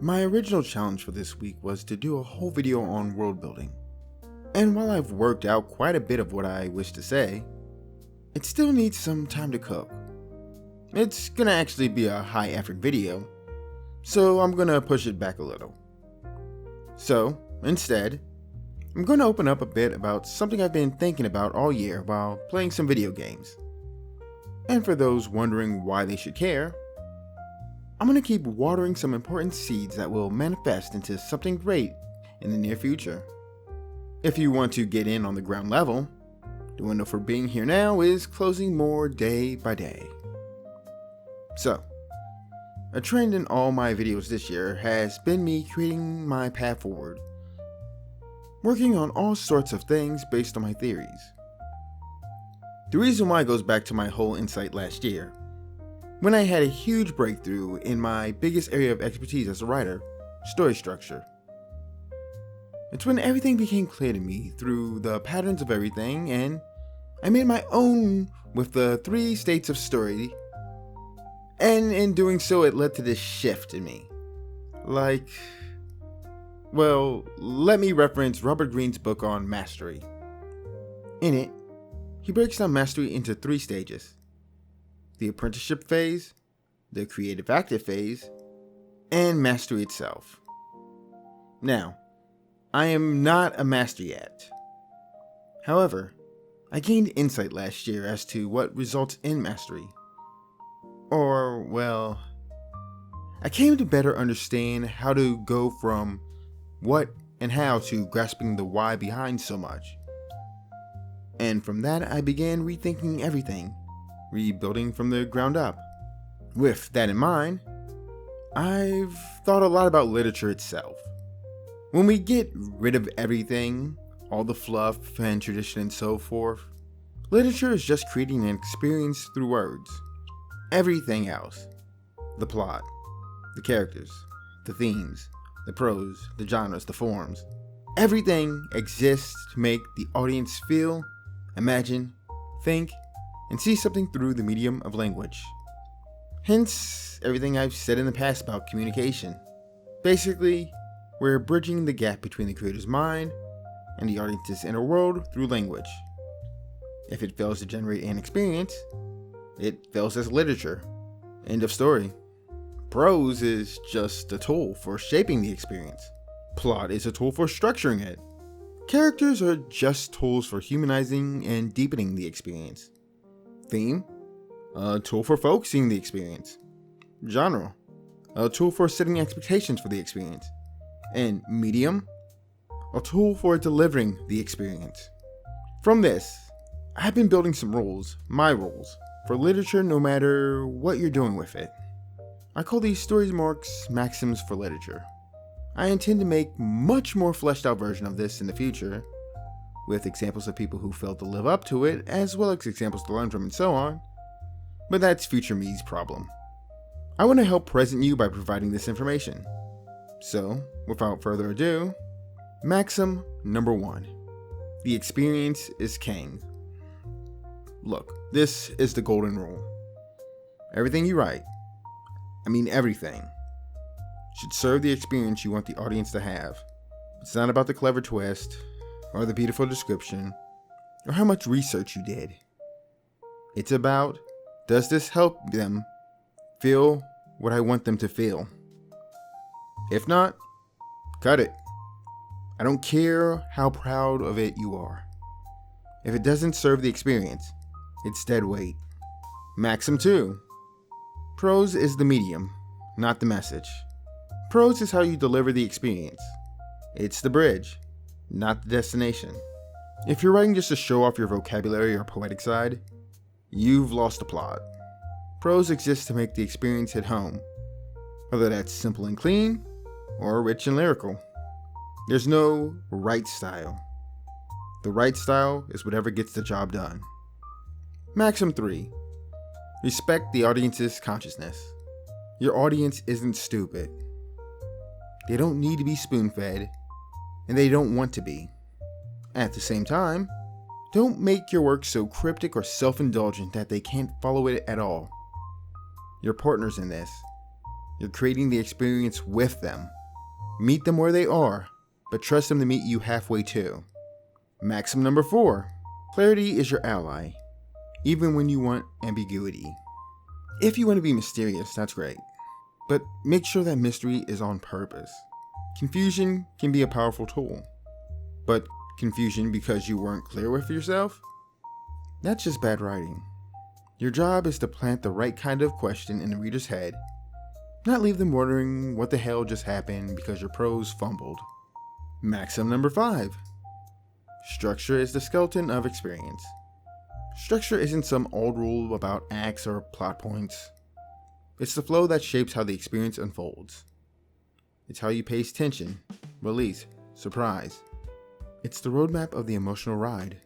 My original challenge for this week was to do a whole video on world building. And while I've worked out quite a bit of what I wish to say, it still needs some time to cook. It's gonna actually be a high effort video, so I'm gonna push it back a little. So, instead, I'm gonna open up a bit about something I've been thinking about all year while playing some video games. And for those wondering why they should care, I'm gonna keep watering some important seeds that will manifest into something great in the near future. If you want to get in on the ground level, the window for being here now is closing more day by day. So, a trend in all my videos this year has been me creating my path forward, working on all sorts of things based on my theories. The reason why goes back to my whole insight last year, when I had a huge breakthrough in my biggest area of expertise as a writer, story structure. It's when everything became clear to me through the patterns of everything, and I made my own with the 3 states of story, and in doing so it led to this shift in me. Let me reference Robert Greene's book on mastery. In it, he breaks down mastery into 3 stages: the apprenticeship phase, the creative active phase, and mastery itself. Now, I am not a master yet. However, I gained insight last year as to what results in mastery. I came to better understand how to go from what and how to grasping the why behind so much. And from that, I began rethinking everything, rebuilding from the ground up. With that in mind, I've thought a lot about literature itself. When we get rid of everything, all the fluff and tradition and so forth, literature is just creating an experience through words. Everything else, the plot, the characters, the themes, the prose, the genres, the forms, everything exists to make the audience feel, imagine, think, and see something through the medium of language. Hence, everything I've said in the past about communication. Basically, we're bridging the gap between the creator's mind and the audience's inner world through language. If it fails to generate an experience, it fails as literature. End of story. Prose is just a tool for shaping the experience. Plot is a tool for structuring it. Characters are just tools for humanizing and deepening the experience. Theme, a tool for focusing the experience. Genre, a tool for setting expectations for the experience. And medium, a tool for delivering the experience. From this, I've been building some rules, my rules, for literature no matter what you're doing with it. I call these stories Marc's Maxims for literature. I intend to make much more fleshed out version of this in the future, with examples of people who failed to live up to it, as well as examples to learn from and so on, but that's future me's problem. I want to help present you by providing this information. So, without further ado, Maxim number 1. The experience is king. Look, this is the golden rule. Everything you write, everything, should serve the experience you want the audience to have. It's not about the clever twist, or the beautiful description, or how much research you did. It's about, does this help them feel what I want them to feel? If not, cut it. I don't care how proud of it you are. If it doesn't serve the experience, it's dead weight. Maxim 2. Prose is the medium, not the message. Prose is how you deliver the experience. It's the bridge, not the destination. If you're writing just to show off your vocabulary or poetic side, you've lost the plot. Prose exists to make the experience hit home, whether that's simple and clean, or rich and lyrical. There's no right style. The right style is whatever gets the job done. Maxim 3. Respect the audience's consciousness. Your audience isn't stupid. They don't need to be spoon-fed, and they don't want to be. At the same time, don't make your work so cryptic or self-indulgent that they can't follow it at all. Your partners in this, You're creating the experience with them. Meet them where they are, but trust them to meet you halfway too. Maxim number 4. Clarity is your ally, even when you want ambiguity. If you want to be mysterious, that's great. But make sure that mystery is on purpose. Confusion can be a powerful tool. But confusion because you weren't clear with yourself? That's just bad writing. Your job is to plant the right kind of question in the reader's head, not leave them wondering what the hell just happened because your prose fumbled. Maxim number 5. Structure is the skeleton of experience. Structure isn't some old rule about acts or plot points. It's the flow that shapes how the experience unfolds. It's how you pace tension, release, surprise. It's the roadmap of the emotional ride.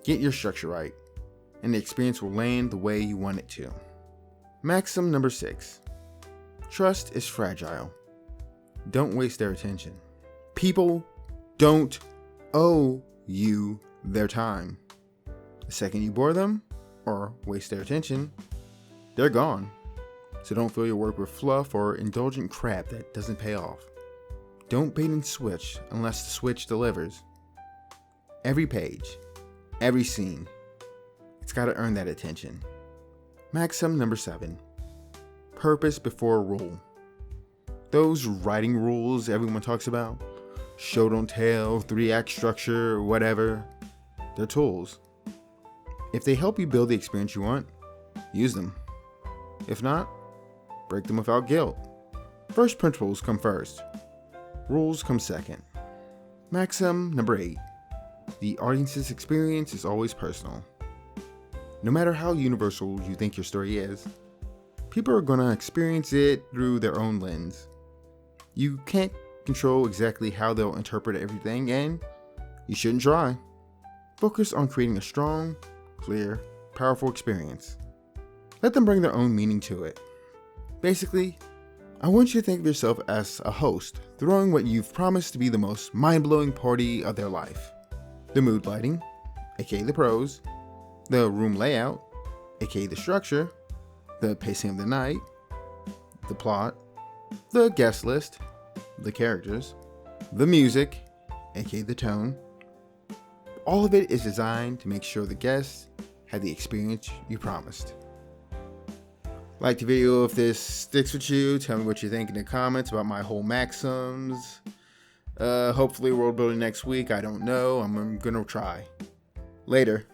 Get your structure right, and the experience will land the way you want it to. Maxim number 6. Trust is fragile. Don't waste their attention. People don't owe you their time. The second you bore them, or waste their attention, they're gone. So don't fill your work with fluff or indulgent crap that doesn't pay off. Don't bait and switch unless the switch delivers. Every page, every scene, it's got to earn that attention. Maxim number 7. Purpose before rule. Those writing rules everyone talks about, show don't tell, 3-act structure, whatever, they're tools. If they help you build the experience you want, use them. If not, break them without guilt. First principles come first. Rules come second. Maxim number 8. The audience's experience is always personal. No matter how universal you think your story is, people are going to experience it through their own lens. You can't control exactly how they'll interpret everything, and you shouldn't try. Focus on creating a strong, clear, powerful experience. Let them bring their own meaning to it. Basically, I want you to think of yourself as a host throwing what you've promised to be the most mind-blowing party of their life. The mood lighting, aka the prose, the room layout, aka the structure, the pacing of the night, the plot, the guest list, the characters, the music, aka the tone. All of it is designed to make sure the guests had the experience you promised. Like the video if this sticks with you. Tell me what you think in the comments about my whole Maxims. Hopefully world building next week. I don't know. I'm gonna try. Later.